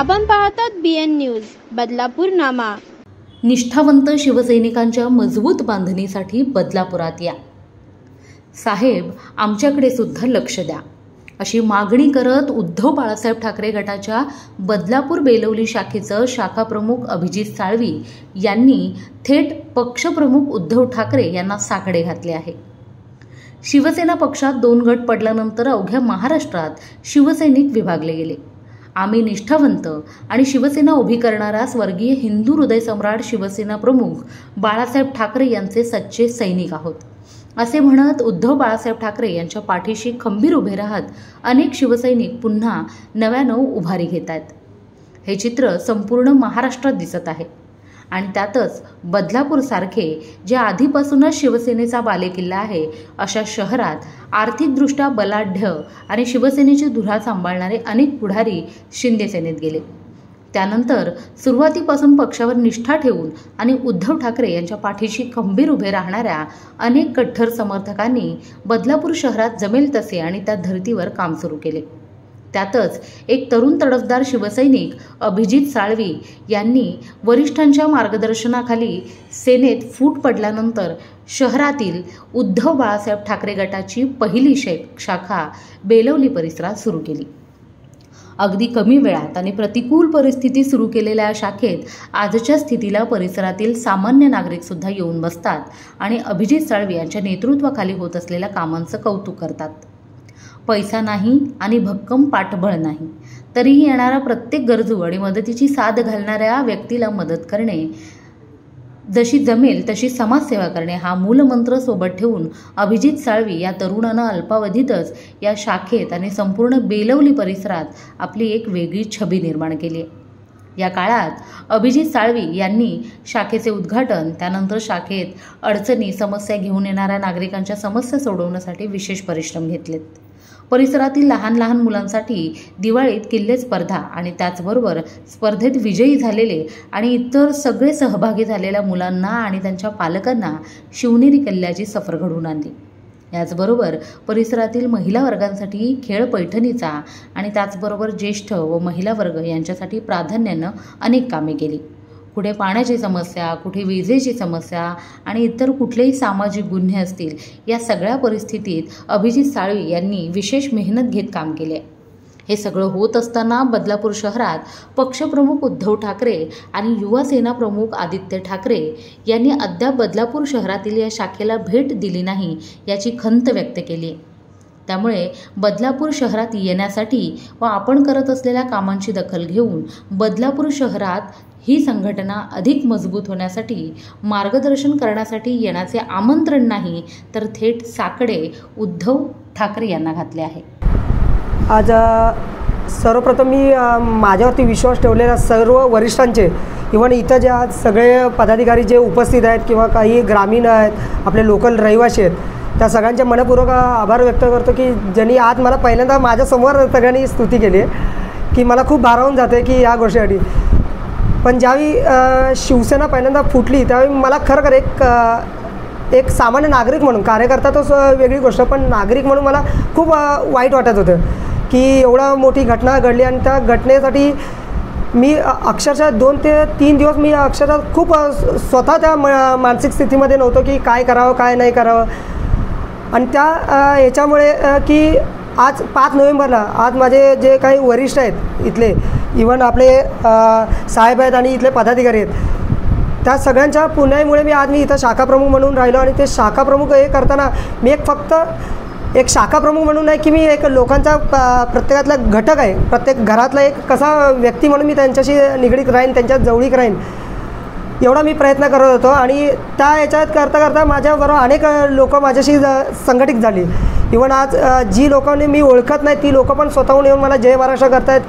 आपण पाहतात BN news Badlapur नामा। निष्ठावंत शिवसैनिकांच्या मजबूत बांधणीसाठी बदलापुरात या साहेब, आमच्याकडे सुद्धा लक्ष द्या अशी मागणी करत उद्धव बाळासाहेब ठाकरे गटाच्या बदलापूर बेलवली शाखेचं शाखा प्रमुख अभिजित साळवी यांनी थेट पक्षप्रमुख उद्धव ठाकरे यांना साकडे घातले आहे। शिवसेना पक्षात 2 गट पडल्यानंतर अवघ्या महाराष्ट्रात शिवसैनिक विभागले गेले। आम्ही निष्ठावंत आणि शिवसेना उभी करणारा स्वर्गीय हिंदू हृदय सम्राट शिवसेना प्रमुख बाळासाहेब ठाकरे यांचे सच्चे सैनिक आहोत असे म्हणत उद्धव बाळासाहेब ठाकरे यांच्या पाठीशी खंबीर उभे राहत अनेक शिवसैनिक पुन्हा नव्यानं उभारी घेत आहेत। हे चित्र संपूर्ण महाराष्ट्रात दिसत आहे आणि त्यातच बदलापूर सारखे जे आधीपासूनच शिवसेनेचा बालेकिल्ला आहे अशा शहरात आर्थिकदृष्ट्या बलाढ्य आणि शिवसेनेची धुरा सांभाळणारे अनेक पुढारी शिंदे सेनेत गेले। त्यानंतर सुरुवातीपासून पक्षावर निष्ठा ठेवून आणि उद्धव ठाकरे यांच्या पाठीशी खंबीर उभे राहणाऱ्या अनेक कट्टर समर्थकांनी बदलापूर शहरात जमेल तसे आणि त्या धर्तीवर काम सुरू केले। त्यातच एक तरुण तडफदार शिवसैनिक अभिजित साळवी यांनी वरिष्ठांच्या मार्गदर्शनाखाली सेनेत फूट पडल्यानंतर शहरातील उद्धव बाळासाहेब ठाकरे गटाची पहिली शाखा बेलवली परिसरात सुरू केली। अगदी कमी वेळात आणि प्रतिकूल परिस्थिती सुरू केलेल्या या शाखेत आजच्या स्थितीला परिसरातील सामान्य नागरिक सुद्धा येऊन बसतात आणि अभिजित साळवी यांच्या नेतृत्वाखाली होत असलेल्या कामांचं कौतुक करतात। पैसा नाही आणि भक्कम पाठबळ नाही तरीही येणारा प्रत्येक गरजू आणि मदतीची साथ घालणाऱ्या व्यक्तीला मदत करणे, जशी जमेल तशी समाजसेवा करणे हा मूलमंत्र सोबत ठेवून अभिजित साळवी या तरुणानं अल्पावधीतच या शाखेत आणि संपूर्ण बेलवली परिसरात आपली एक वेगळी छबी निर्माण केली आहे। या काळात अभिजित साळवी यांनी शाखेचे उद्घाटन, त्यानंतर शाखेत अडचणी समस्या घेऊन येणाऱ्या नागरिकांच्या समस्या सोडवण्यासाठी विशेष परिश्रम घेतलेत। परिसरातील लहान लहान मुलांसाठी दिवाळीत किल्ले स्पर्धा आणि त्याचबरोबर स्पर्धेत विजयी झालेले आणि इतर सगळे सहभागी झालेल्या मुलांना आणि त्यांच्या पालकांना शिवनेरी किल्ल्याची सफर घडवून आणली। याचबरोबर परिसरातील महिला वर्गांसाठी खेळ पैठणीचा आणि त्याचबरोबर ज्येष्ठ व महिला वर्ग यांच्यासाठी प्राधान्यानं अनेक कामे केली। कुठे पाण्याची समस्या, कुठे विजेची समस्या आणि इतर कुठलेही सामाजिक गुन्हे असतील, या सगळ्या परिस्थितीत अभिजित साळवी यांनी विशेष मेहनत घेत काम केले। हे सगळं होत असताना बदलापूर शहरात पक्षप्रमुख उद्धव ठाकरे आणि युवा सेना प्रमुख आदित्य ठाकरे यांनी अद्याप बदलापूर शहरातील या शाखेला भेट दिली नाही याची खंत व्यक्त केली। त्यामुळे बदलापूर शहरात येण्यासाठी व आपण करत असलेल्या कामांची दखल घेऊन बदलापूर शहरात ही संघटना अधिक मजबूत होण्यासाठी मार्गदर्शन करण्यासाठी येण्याचे आमंत्रण नाही तर थेट साकडे उद्धव ठाकरे यांना घातले आहे। आज सर्वप्रथम मी माझ्यावरती विश्वास ठेवलेल्या सर्व वरिष्ठांचे, इव्हन इथं जे आज सगळे पदाधिकारी जे उपस्थित आहेत किंवा काही ग्रामीण आहेत, आपले लोकल रहिवासी आहेत, त्या सगळ्यांचे मनपूर्वक आभार व्यक्त करतो की ज्यांनी आज मला पहिल्यांदा माझ्यासमोर सगळ्यांनी स्तुती केली की मला खूप भारावून जाते की या गोष्टीसाठी। पण ज्यावेळी शिवसेना पहिल्यांदा फुटली त्यावेळी मला खरं एक सामान्य नागरिक म्हणून, कार्यकर्ता तो वेगळी गोष्ट, पण नागरिक म्हणून मला खूप वाईट वाटत होतं की एवढा मोठी घटना घडली आणि त्या घटनेसाठी मी अक्षरशः 2 ते 3 दिवस मी अक्षरशः खूप स्वतः त्या मानसिक स्थितीमध्ये नव्हतो की काय करावं काय नाही करावं। आणि त्या याच्यामुळे की आज 5 नोव्हेंबरला आज माझे जे काही वरिष्ठ आहेत इथले, इव्हन आपले साहेब आहेत आणि इथले पदाधिकारी आहेत, त्या सगळ्यांच्या पुण्यामुळे मी इथं शाखा प्रमुख म्हणून राहिलो। आणि ते शाखा प्रमुख हे करताना मी फक्त एक शाखा प्रमुख म्हणून नाही की मी एक लोकांचा प्रत्येकातला घटक आहे, प्रत्येक घरातला एक कसा व्यक्ती म्हणून मी त्यांच्याशी निगडीत राहीन, त्यांच्या जवळीक राहीन, एवढा मी प्रयत्न करत होतो। आणि त्या याच्यात करता करता माझ्याबरोबर अनेक लोक माझ्याशी संघटित झाली। इव्हन आज जी लोकांनी मी ओळखत नाही ती लोकं पण स्वतःहून येऊन मला जय महाराष्ट्र करतायत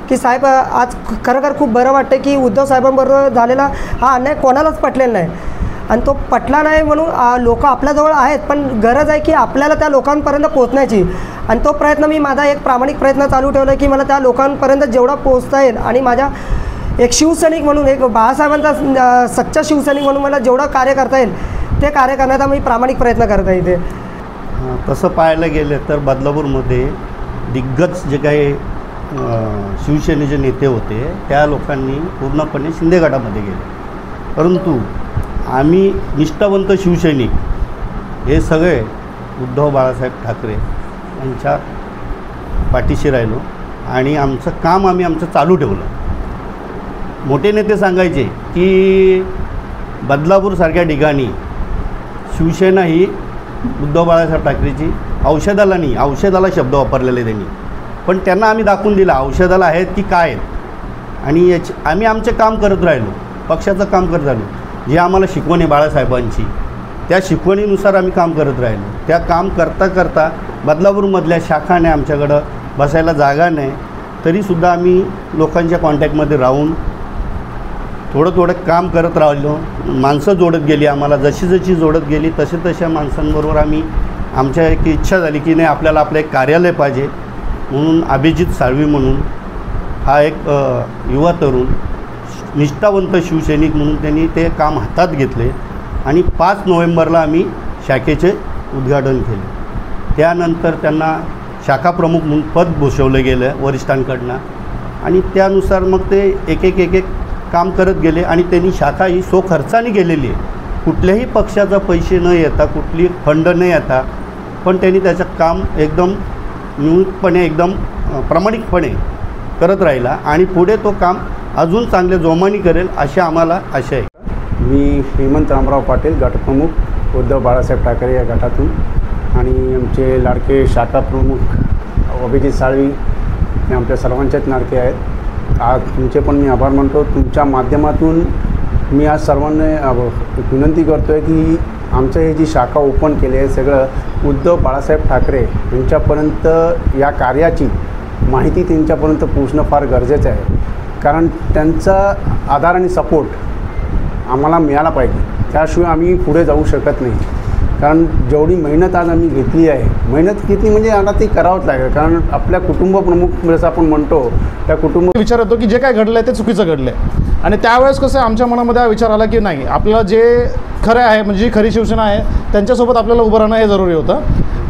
की साहेब, आज खरोखर खूप बरं वाटतं की उद्धव साहेबांबरोबर झालेला हा अन्याय कोणालाच पटलेला नाही आणि तो पटला नाही म्हणून लोक आपल्याजवळ आहेत, पण गरज आहे की आपल्याला त्या लोकांपर्यंत पोहोचण्याची। आणि तो प्रयत्न मी माझा एक प्रामाणिक प्रयत्न चालू ठेवला की मला त्या लोकांपर्यंत जेवढा पोहोचता येईल आणि माझ्या एक शिवसैनिक म्हणून, एक बाळासाहेबांचा सच्चा शिवसैनिक म्हणून मला जेवढं कार्य करता येईल ते कार्य करण्याचा मी प्रामाणिक प्रयत्न करत आहे इथे। तसं पाहायला गेलं तर बदलापूरमध्ये दिग्गज जे काही शिवसेनेचे नेते होते त्या लोकांनी पूर्णपणे शिंदे गटामध्ये गेले, परंतु आम्ही निष्ठावंत शिवसैनिक हे सगळे उद्धव बाळासाहेब ठाकरे यांच्या पाठीशी राहिलो आणि आमचं काम आमचं चालू ठेवलं. मोठे नेते सांगायचे की बदलापूरसारख्या ठिकाणी शिवसेना ही उद्धव बाळासाहेब ठाकरेची औषधाला नाही, औषधाला शब्द वापरलेले त्यांनी, पण त्यांना आम्ही दाखवून दिला औषधाला आहेत की काय आहेत. आणि आम्ही आमचे काम करत राहिलो, पक्षाचं काम करत राहिलो. जे आम्हाला शिकवण आहे बाळासाहेबांची त्या शिकवणीनुसार आम्ही काम करत राहिलो. त्या काम करता करता बदलापूरमधल्या शाखाने आमच्याकडं बसायला जागा नाही, तरीसुद्धा आम्ही लोकांच्या कॉन्टॅक्टमध्ये राहून थोडं काम करत राहिलो. माणसं जोडत गेली, आम्हाला जशी जोडत गेली तशा माणसांबरोबर आमच्या एक इच्छा झाली की नाही आपल्याला आपलं एक कार्यालय पाहिजे. म्हणून अभिजित साळवी म्हणून हा एक युवा तरुण निष्ठावंत शिवसैनिक म्हणून त्यांनी ते काम हातात घेतले आणि 5 नोव्हेंबरला आम्ही शाखेचे उद्घाटन केले. त्यानंतर त्यांना शाखा प्रमुख म्हणून पद भूषवलं गेलं वरिष्ठांकडनं आणि त्यानुसार मग ते एक काम करत गेले आणि त्यांनी शाखा ही खर्चाने केलेली आहे. कुठल्याही पक्षाचा पैसे न येता, कुठली फंड न येता, पण त्यांनी त्याचं काम एकदम नियमितपणे एकदम प्रामाणिकपणे करत राहिला आणि पुढे तो काम अजून चांगल्या जोमाने करेल अशी आम्हाला आशा आहे. मी हेमंत रामराव पाटील, गटप्रमुख उद्धव बाळासाहेब ठाकरे या गटातून, आणि आमचे लाडके शाखा प्रमुख अभिजित साळवी हे आमच्या सर्वांचेच नाडके आहेत. आज तुमचे पण मी आभार मानतो. तुमच्या माध्यमातून मी आज सर्वांना विनंती करतो आहे की आमचं हे जी शाखा ओपन केली आहे सगळं उद्धव बाळासाहेब ठाकरे यांच्यापर्यंत या कार्याची माहिती त्यांच्यापर्यंत पोचणं फार गरजेचं आहे. कारण त्यांचा आधार आणि सपोर्ट आम्हाला मिळाला पाहिजे, त्याशिवाय आम्ही पुढे जाऊ शकत नाही. कारण जेवढी मेहनत आज आम्ही घेतली आहे, मेहनत किती म्हणजे आता ती करावंच लागेल. कारण आपल्या कुटुंब प्रमुख जसं आपण म्हणतो त्या कुटुंब विचार येतो की जे काय घडलं आहे ते चुकीचं घडलं आहे. आणि त्यावेळेस कसं आमच्या मनामध्ये हा विचार आला की नाही, आपल्याला जे खरं आहे म्हणजे जी खरी शिवसेना आहे त्यांच्यासोबत आपल्याला उभं राहणं हे जरुरी होतं.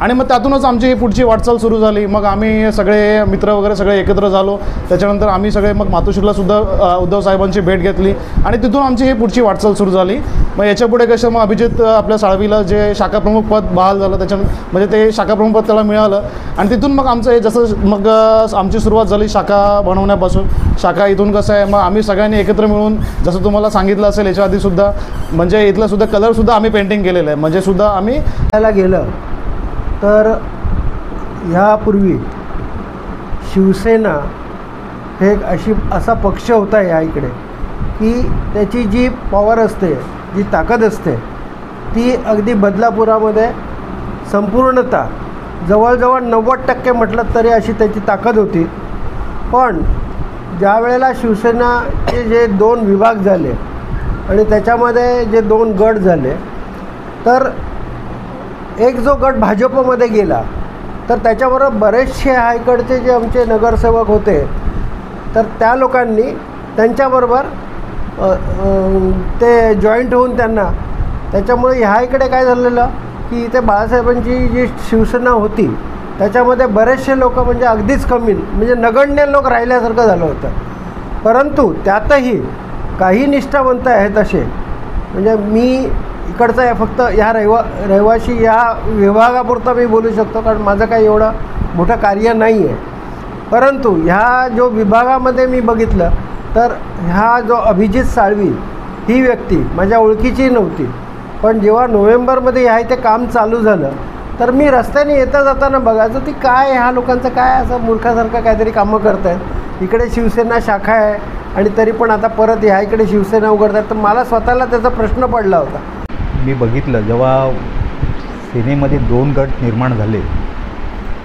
आणि मग त्यातूनच आमची ही पुढची वाटचाल सुरू झाली. मग आम्ही सगळे मित्र वगैरे सगळे एकत्र झालो. त्याच्यानंतर आम्ही सगळे मग मातोश्रीलासुद्धा उद्धव साहेबांची भेट घेतली आणि तिथून आमची ही पुढची वाटचाल सुरू झाली. मग याच्यापुढे कसं मग अभिजित आपल्या साळवीला जे शाखा प्रमुख पद बहाल झालं म्हणजे ते शाखा प्रमुख पद त्याला मिळालं आणि तिथून मग आमचं हे जसं मग आमची सुरुवात झाली शाखा बनवण्यापासून. शाखा इथून कसं आहे मग आम्ही सगळ्यांनी एकत्र मिळून जसं तुम्हाला सांगितलं असेल याच्या आधीसुद्धा म्हणजे इथलंसुद्धा कलरसुद्धा आम्ही पेंटिंग केलेलं आहे. म्हणजे सुद्धा आम्ही त्याला गेलं तर ह्यापूर्वी शिवसेना हे असा पक्ष होता या इकडे की त्याची जी पॉवर असते, जी ताकद असते ती अगदी बदलापुरामध्ये संपूर्णतः जवळजवळ 90% म्हटलं तरी अशी त्याची ताकद होती. पण ज्या वेळेला शिवसेनाचे जे 2 विभाग झाले आणि त्याच्यामध्ये जे 2 गट झाले तर एक जो गट भाजपमध्ये गेला तर त्याच्याबरोबर बरेचसे इकडचे जे आमचे नगरसेवक होते तर त्या लोकांनी त्यांच्याबरोबर ते जॉईंट होऊन त्यांना त्याच्यामुळे इकडे काय झालेलं की इथे बाळासाहेबांची जी शिवसेना होती त्याच्यामध्ये बरेचसे लोक म्हणजे अगदीच कमी म्हणजे नगण्य लोक राहिल्यासारखं झालं होतं. परंतु त्यातही काही निष्ठावंत आहेत असे, म्हणजे मी इकडचा आहे फक्त ह्या रहिवाशी या विभागापुरता मी बोलू शकतो कारण माझं काही एवढं मोठं कार्य नाही आहे. परंतु ह्या जो विभागामध्ये मी बघितलं तर ह्या जो अभिजित साळवी ही व्यक्ती माझ्या ओळखीची नव्हती. पण जेव्हा नोव्हेंबरमध्ये ते काम चालू झालं तर मी रस्त्याने येता जाताना बघायचं ती काय ह्या लोकांचं काय असं मूर्खासारखं काहीतरी कामं करत आहेत. इकडे शिवसेना शाखा आहे आणि तरी पण आता परत इकडे शिवसेना उघडतात. तर मला स्वतःला त्याचा प्रश्न पडला होता. मी बघितलं जेव्हा सेनेमध्ये 2 गट निर्माण झाले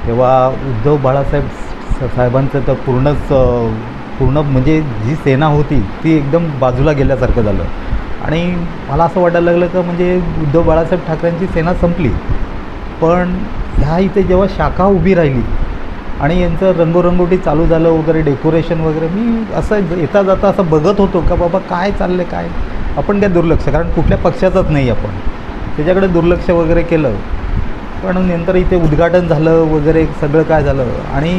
तेव्हा उद्धव बाळासाहेब साहेबांचं तर पूर्ण म्हणजे जी सेना होती ती एकदम बाजूला गेल्यासारखं झालं. आणि मला असं वाटायला लागलं का म्हणजे उद्धव बाळासाहेब ठाकरेंची सेना संपली. पण इथे जेव्हा शाखा उभी राहिली आणि यांचं रंगोरंगोटी चालू झालं वगैरे डेकोरेशन वगैरे, मी असं येता जाता असं बघत होतो का बाबा काय चाललं काय. आपण काय दुर्लक्ष, कारण कुठल्या पक्षाचंच नाही आपण, त्याच्याकडे दुर्लक्ष वगैरे केलं. पण नंतर इथे उद्घाटन झालं वगैरे सगळं काय झालं आणि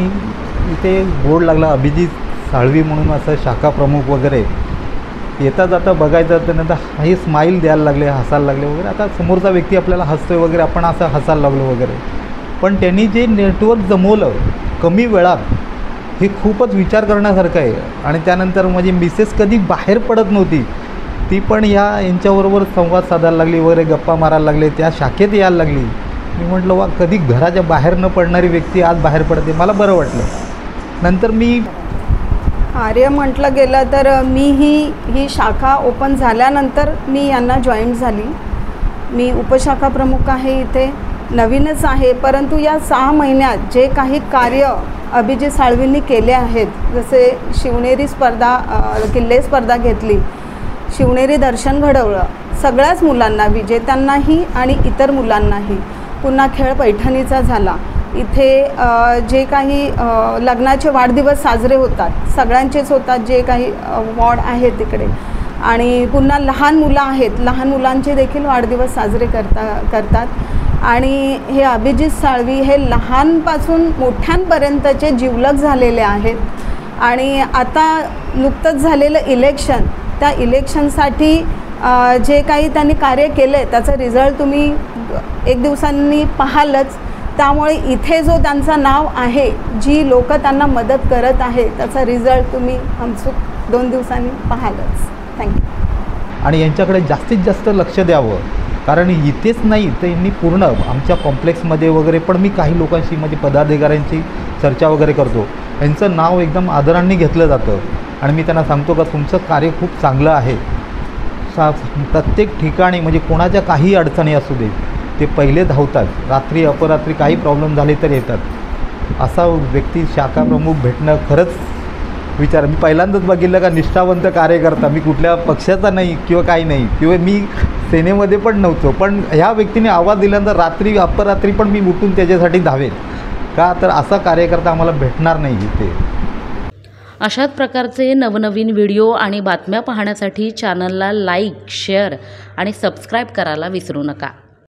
इथे बोर्ड लागला अभिजित साळवी म्हणून, असं शाखा प्रमुख वगैरे. येता जाता बघायचं तर नंतर हे स्माईल द्यायला लागले, हसायला लागले वगैरे. आता समोरचा व्यक्ती आपल्याला हसतोय वगैरे, आपण असं हसायला लागलो वगैरे. पण त्यांनी जे नेटवर्क जमवलं कमी वेळात, हे खूपच विचार करण्यासारखं आहे. आणि त्यानंतर माझी मिसेस कधी बाहेर पडत नव्हती, ती पण यांच्याबरोबर संवाद साधायला लागली वगैरे, गप्पा मारायला लागले, त्या शाखेत यायला लागली. मी म्हटलं वा, कधी घराच्या बाहेर न पडणारी व्यक्ती आज बाहेर पडते, मला बरं वाटलं. नंतर मी कार्य म्हटलं गेलं तर ही शाखा ओपन झाल्यानंतर मी यांना जॉईंट झाली. मी उपशाखा प्रमुख आहे, इथे नवीनच आहे. परंतु या 6 महिन्यात जे काही कार्य अभिजित साळवींनी केले आहेत, जसे शिवनेरी स्पर्धा, किल्ले स्पर्धा घेतली, शिवनेरी दर्शन घडवलं, सगळ्याच मुलांना, विजेत्यांनाही आणि इतर मुलांनाही. पुन्हा खेळ पैठणीचा झाला. इथे जे काही लग्नाचे वाढदिवस साजरे होतात, सगळ्यांचेच होतात, जे काही वॉर्ड आहे तिकडे. आणि पुन्हा लहान मुलं आहेत, लहान मुलांचे देखील वाढदिवस साजरे करतात. आणि हे अभिजित साळवी हे लहानपासून मोठ्यांपर्यंतचे जिवलग झालेले आहेत. आणि आता नुकतंच झालेलं इलेक्शन, त्या इलेक्शनसाठी जे काही त्यांनी कार्य केले त्याचा रिझल्ट तुम्ही 1 दिवसांनी पाहालच. त्यामुळे इथे जो त्यांचं नाव आहे, जी लोक त्यांना मदत करत आहे, त्याचा रिझल्ट तुम्ही हमसूक 2 दिवसांनी पाहालच. थँक्यू. आणि यांच्याकडे जास्तीत जास्त लक्ष द्यावं, कारण इथेच नाही तर यांनी पूर्ण आमच्या कॉम्प्लेक्समध्ये वगैरे पण मी काही लोकांशी, म्हणजे पदाधिकाऱ्यांची चर्चा वगैरे करतो. यांचं नाव एकदम आदराने घेतलं जातं. आणि मी त्यांना सांगतो का तुमचं कार्य खूप चांगलं आहे. प्रत्येक ठिकाणी म्हणजे कोणाच्या काही अडचणी असू दे, ते पहिले धावतात. रात्री अपरात्री काही प्रॉब्लेम झाले तर येतात. असा व्यक्ती शाखा प्रमुख भेटणं खरंच विचार. मी पहिल्यांदाच बघितलं का निष्ठावंत कार्यकर्ता. मी कुठल्या पक्षाचा नाही किंवा काही नाही, किंवा मी सेनेमध्ये पण नव्हतो, पण ह्या व्यक्तीने आवाज दिल्यानंतर रात्री अपरात्री पण मी उठून त्याच्यासाठी धावेल. का तर असा कार्यकर्ता आम्हाला भेटणार नाही इथे. अशाच प्रकारचे नवनवीन व्हिडिओ आणि बातम्या पाहण्यासाठी चॅनलला लाईक, शेअर आणि सबस्क्राईब करायला विसरू नका.